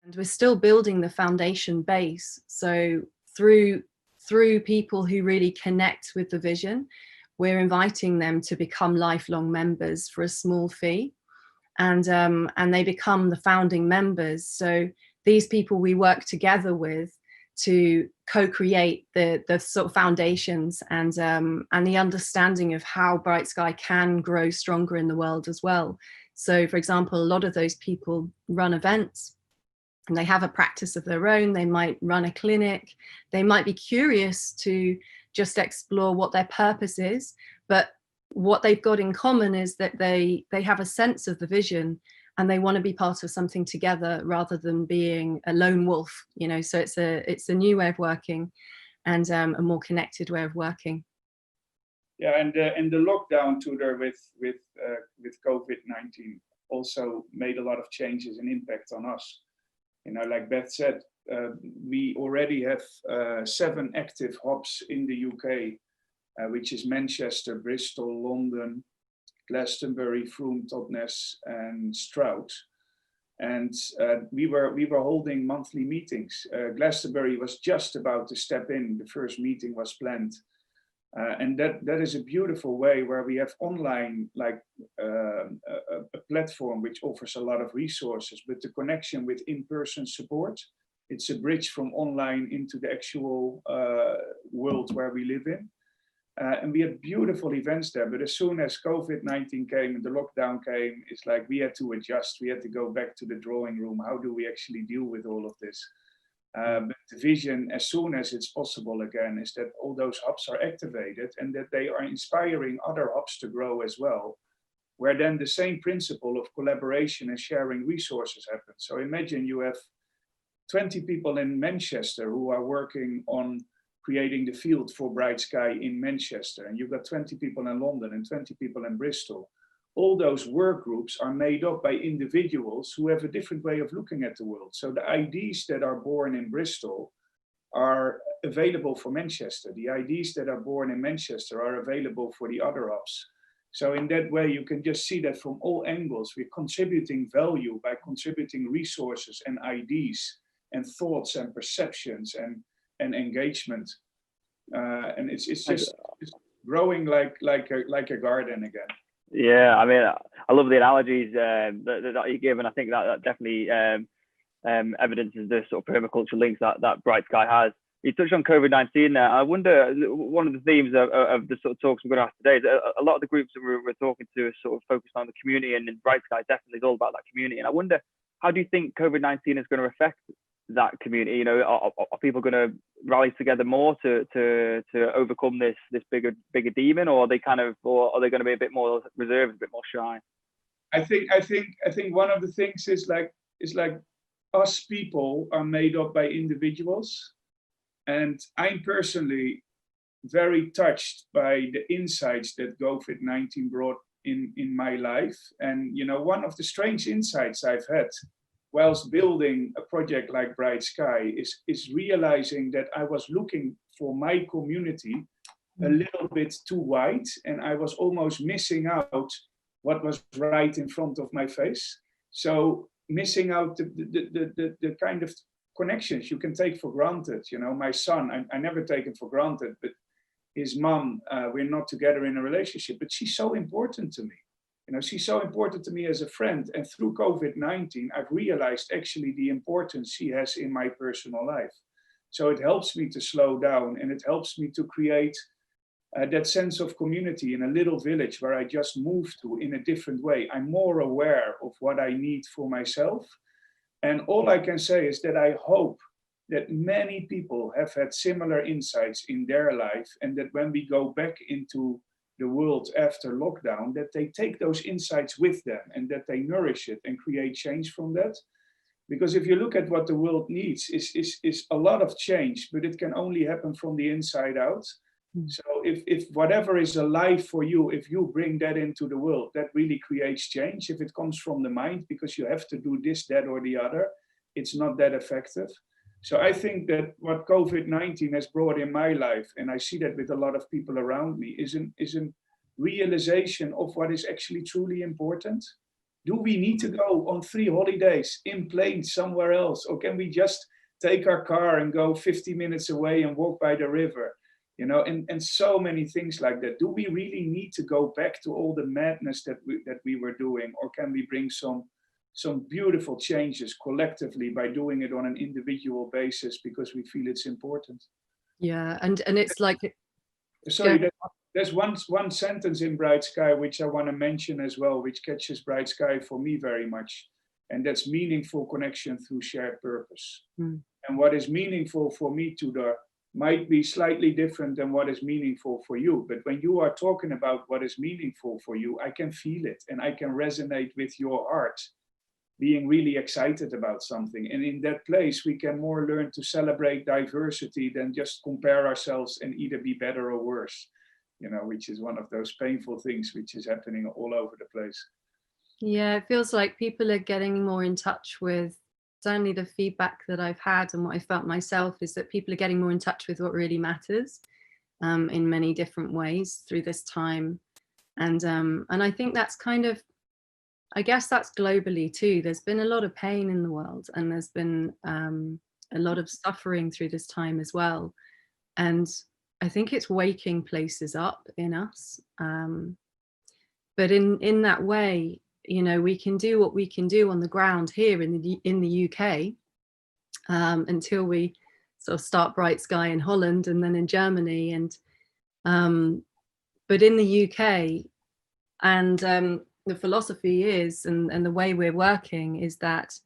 And we're still building the foundation base. So through people who really connect with the vision, we're inviting them to become lifelong members for a small fee, and they become the founding members. So these people we work together with to co-create the sort of foundations and the understanding of how BrightSky can grow stronger in the world as well. So, for example, a lot of those people run events, and they have a practice of their own. They might run a clinic. They might be curious to just explore what their purpose is, but what they've got in common is that they have a sense of the vision, and they want to be part of something together rather than being a lone wolf, you know. So it's a new way of working, and a more connected way of working. Yeah, and the lockdown together with COVID-19 also made a lot of changes and impact on us. You know, like Beth said, we already have 7 active hubs in the UK, which is Manchester, Bristol, London, Glastonbury, Frome, Totnes, and Stroud. And we were holding monthly meetings. Glastonbury was just about to step in. The first meeting was planned. And that is a beautiful way where we have online, like a platform which offers a lot of resources, but the connection with in-person support, it's a bridge from online into the actual world where we live in. And we had beautiful events there, but as soon as COVID-19 came and the lockdown came, it's like we had to adjust. We had to go back to the drawing room. How do we actually deal with all of this? But the vision, as soon as it's possible again, is that all those hubs are activated and that they are inspiring other hubs to grow as well, where then the same principle of collaboration and sharing resources happens. So imagine you have 20 people in Manchester who are working on creating the field for BrightSky in Manchester, and you've got 20 people in London and 20 people in Bristol. All those work groups are made up by individuals who have a different way of looking at the world. So the ideas that are born in Bristol are available for Manchester. The ideas that are born in Manchester are available for the other hubs. So in that way, you can just see that from all angles, we're contributing value by contributing resources and ideas and thoughts and perceptions and engagement. And it's just growing like a garden again. Yeah, I mean, I love the analogies that you give, and I think that definitely evidences the sort of permaculture links that BrightSky has. You touched on COVID-19 there. I wonder, one of the themes of the sort of talks we're going to have today is a lot of the groups that we're talking to are sort of focused on the community, and BrightSky definitely is all about that community. And I wonder, how do you think COVID-19 is going to affect that community? You know, are people going to rally together more to overcome this bigger demon, or are they going to be a bit more reserved, a bit more shy? I think one of the things is like us people are made up by individuals, and I'm personally very touched by the insights that COVID-19 brought in my life. And you know, one of the strange insights I've had whilst building a project like BrightSky is realizing that I was looking for my community a little bit too wide, and I was almost missing out what was right in front of my face. So missing out the kind of connections you can take for granted. You know, my son, I never take him for granted, but his mom, we're not together in a relationship, but she's so important to me. You know, she's so important to me as a friend. And through COVID-19, I've realized actually the importance she has in my personal life. So it helps me to slow down, and it helps me to create that sense of community in a little village where I just moved to in a different way. I'm more aware of what I need for myself. And all I can say is that I hope that many people have had similar insights in their life, and that when we go back into the world after lockdown, that they take those insights with them and that they nourish it and create change from that. Because if you look at what the world needs is a lot of change, but it can only happen from the inside out. So if whatever is alive for you, if you bring that into the world, that really creates change. If it comes from the mind, because you have to do this, that, or the other, it's not that effective. So I think that what COVID-19 has brought in my life, and I see that with a lot of people around me, is a realization of what is actually truly important. Do we need to go on 3 holidays in planes somewhere else? Or can we just take our car and go 50 minutes away and walk by the river? You know, and so many things like that. Do we really need to go back to all the madness that we were doing? Or can we bring some beautiful changes collectively by doing it on an individual basis because we feel it's important? Yeah, and it's like, sorry, yeah. there's one sentence in Bright Sky which I want to mention as well, which catches Bright Sky for me very much, and that's meaningful connection through shared purpose. And what is meaningful for me, Tudor, might be slightly different than what is meaningful for you. But when you are talking about what is meaningful for you, I can feel it and I can resonate with your heart, being really excited about something. And in that place, we can more learn to celebrate diversity than just compare ourselves and either be better or worse, you know, which is one of those painful things which is happening all over the place. Yeah, it feels like people are getting more in touch with, certainly the feedback that I've had and what I felt myself is that people are getting more in touch with what really matters in many different ways through this time. And I think that's kind of, I guess that's globally too. There's been a lot of pain in the world, and there's been a lot of suffering through this time as well. And I think it's waking places up in us. But in that way, you know, we can do what we can do on the ground here in the UK until we sort of start Bright Sky in Holland and then in Germany. And but in the UK, and the philosophy is, and the way we're working is that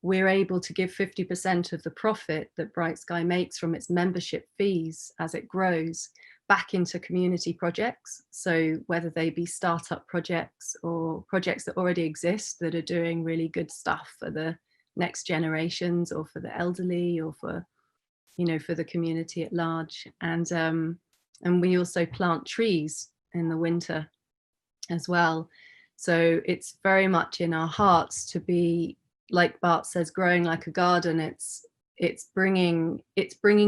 we're able to give 50% of the profit that Bright Sky makes from its membership fees as it grows back into community projects. So whether they be startup projects or projects that already exist that are doing really good stuff for the next generations or for the elderly or for, you know, for the community at large. And we also plant trees in the winter as well. So it's very much in our hearts to be, like Bart says, growing like a garden. It's bringing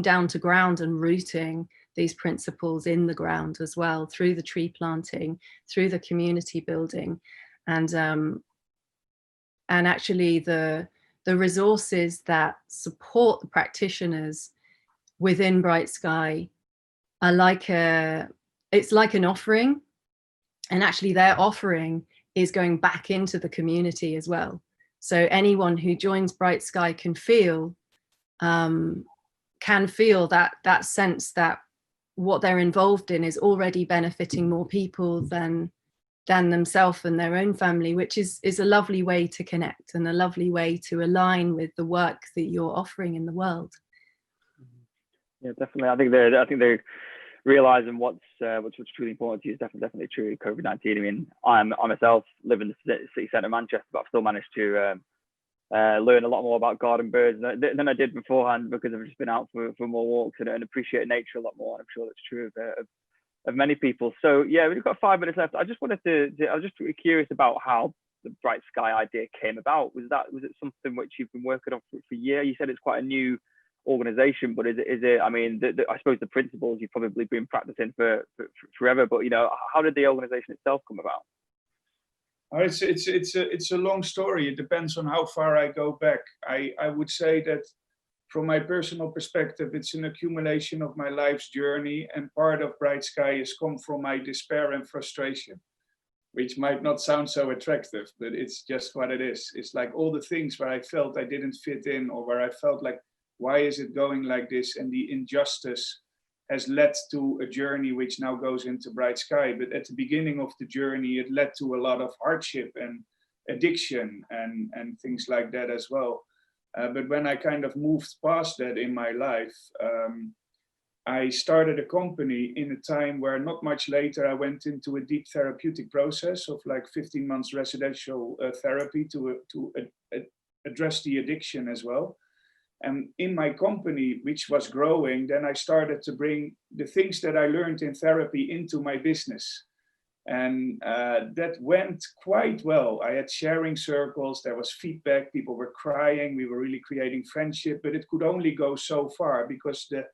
down to ground and rooting these principles in the ground as well, through the tree planting, through the community building, and actually the resources that support the practitioners within Bright Sky are like it's like an offering, and actually their offering is going back into the community as well. So anyone who joins Bright Sky can feel that sense that what they're involved in is already benefiting more people than themselves and their own family, which is a lovely way to connect and a lovely way to align with the work that you're offering in the world. Yeah, definitely. I think they're realizing what's truly important to you is definitely true. COVID-19. I mean, I myself live in the city centre of Manchester, but I've still managed to learn a lot more about garden birds than I did beforehand, because I've just been out for more walks and appreciate nature a lot more. And I'm sure that's true of many people. So yeah, we've got 5 minutes left. I just wanted I was just curious about how the Bright Sky idea came about. Was it something which you've been working on for a year? You said it's quite a new organization, but is it I mean, I suppose the principles you've probably been practicing for forever, but you know, how did the organization itself come about? It's a long story. It depends on how far I go back. I would say that from my personal perspective, it's an accumulation of my life's journey, and part of Bright Sky has come from my despair and frustration, which might not sound so attractive, but it's just what it is. It's like all the things where I felt I didn't fit in, or where I felt like, why is it going like this? And the injustice has led to a journey which now goes into Bright Sky. But at the beginning of the journey, it led to a lot of hardship and addiction and things like that as well. But when I kind of moved past that in my life, I started a company in a time where not much later I went into a deep therapeutic process of like 15 months residential therapy to address the addiction as well. And in my company, which was growing, then I started to bring the things that I learned in therapy into my business. And that went quite well. I had sharing circles, there was feedback, people were crying, we were really creating friendship, but it could only go so far, because the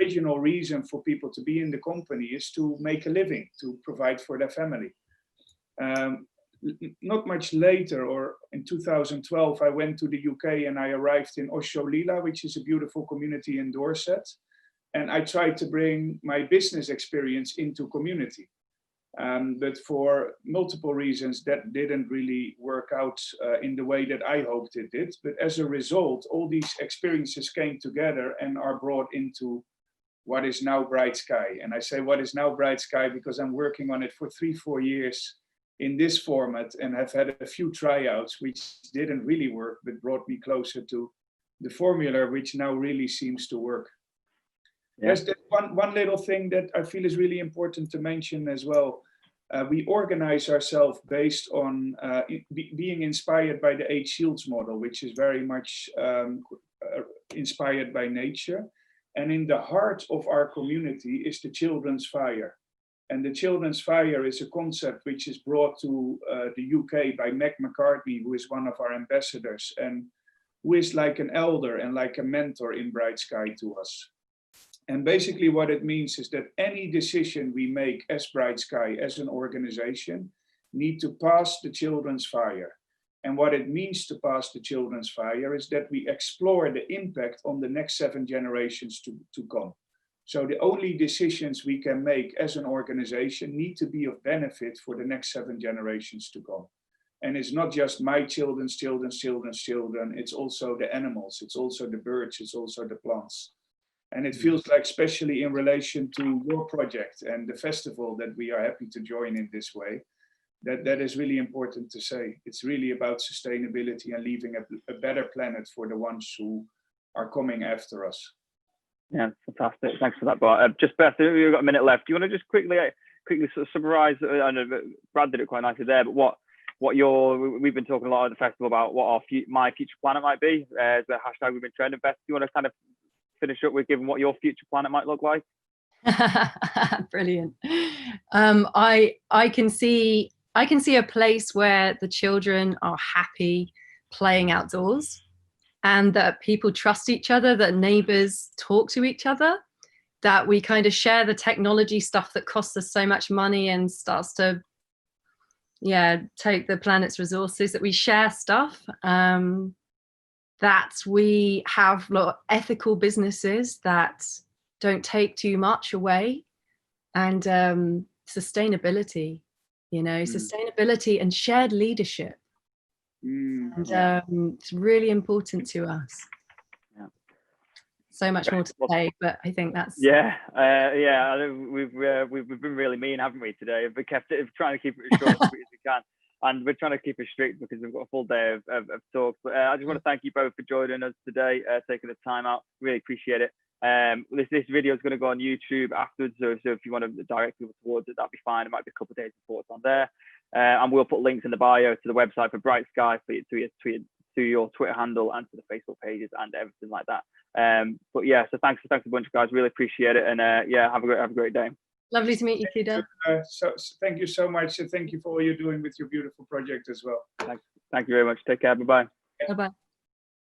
original reason for people to be in the company is to make a living, to provide for their family. not much later, or in 2012, I went to the UK and I arrived in Osholila, which is a beautiful community in Dorset. And I tried to bring my business experience into community. But for multiple reasons, that didn't really work out in the way that I hoped it did. But as a result, all these experiences came together and are brought into what is now BrightSky. And I say what is now BrightSky because I'm working on it for 3-4 years in this format, and have had a few tryouts which didn't really work, but brought me closer to the formula, which now really seems to work. Yeah. There's one little thing that I feel is really important to mention as well. We organize ourselves based on being inspired by the 8 Shields model, which is very much inspired by nature. And in the heart of our community is the Children's Fire. And the Children's Fire is a concept which is brought to the UK by Meg McCartney, who is one of our ambassadors, and who is like an elder and like a mentor in BrightSky to us. And basically what it means is that any decision we make as BrightSky, as an organization, need to pass the Children's Fire. And what it means to pass the Children's Fire is that we explore the impact on the next 7 generations to come. So the only decisions we can make as an organization need to be of benefit for the next 7 generations to come. And it's not just my children's children, it's also the animals, it's also the birds, it's also the plants. And it feels like, especially in relation to your project and the festival that we are happy to join in this way, that is really important to say. It's really about sustainability and leaving a better planet for the ones who are coming after us. Yeah, fantastic. Thanks for that, Bart. Just Beth, we've got a minute left. Do you want to just quickly sort of summarize? I know Brad did it quite nicely there, but we've been talking a lot at the festival about what my future planet might be. The hashtag we've been trending. Beth, do you want to kind of finish up with giving what your future planet might look like? Brilliant. I can see a place where the children are happy playing outdoors, and that people trust each other, that neighbors talk to each other, that we kind of share the technology stuff that costs us so much money and starts to, take the planet's resources, that we share stuff, that we have ethical businesses that don't take too much away, and sustainability, sustainability and shared leadership. And it's really important to us. Yeah. So much more to say, but I think that's we've been really mean, haven't we, today? We've kept it, trying to keep it as short as we can, and we're trying to keep it strict because we've got a full day of talks. But I just want to thank you both for joining us today, taking the time out. Really appreciate it. This video is going to go on YouTube afterwards, so if you want to direct people towards it, that'd be fine. It might be a couple of days before it's on there, and we'll put links in the bio to the website for BrightSky, to your Twitter handle, and to the Facebook pages and everything like that. But yeah, so thanks a bunch, guys. Really appreciate it, and have a great day. Lovely to meet you, Kuda. So thank you so much, and thank you for all you're doing with your beautiful project as well. Thank you very much. Take care. Bye bye. Bye bye.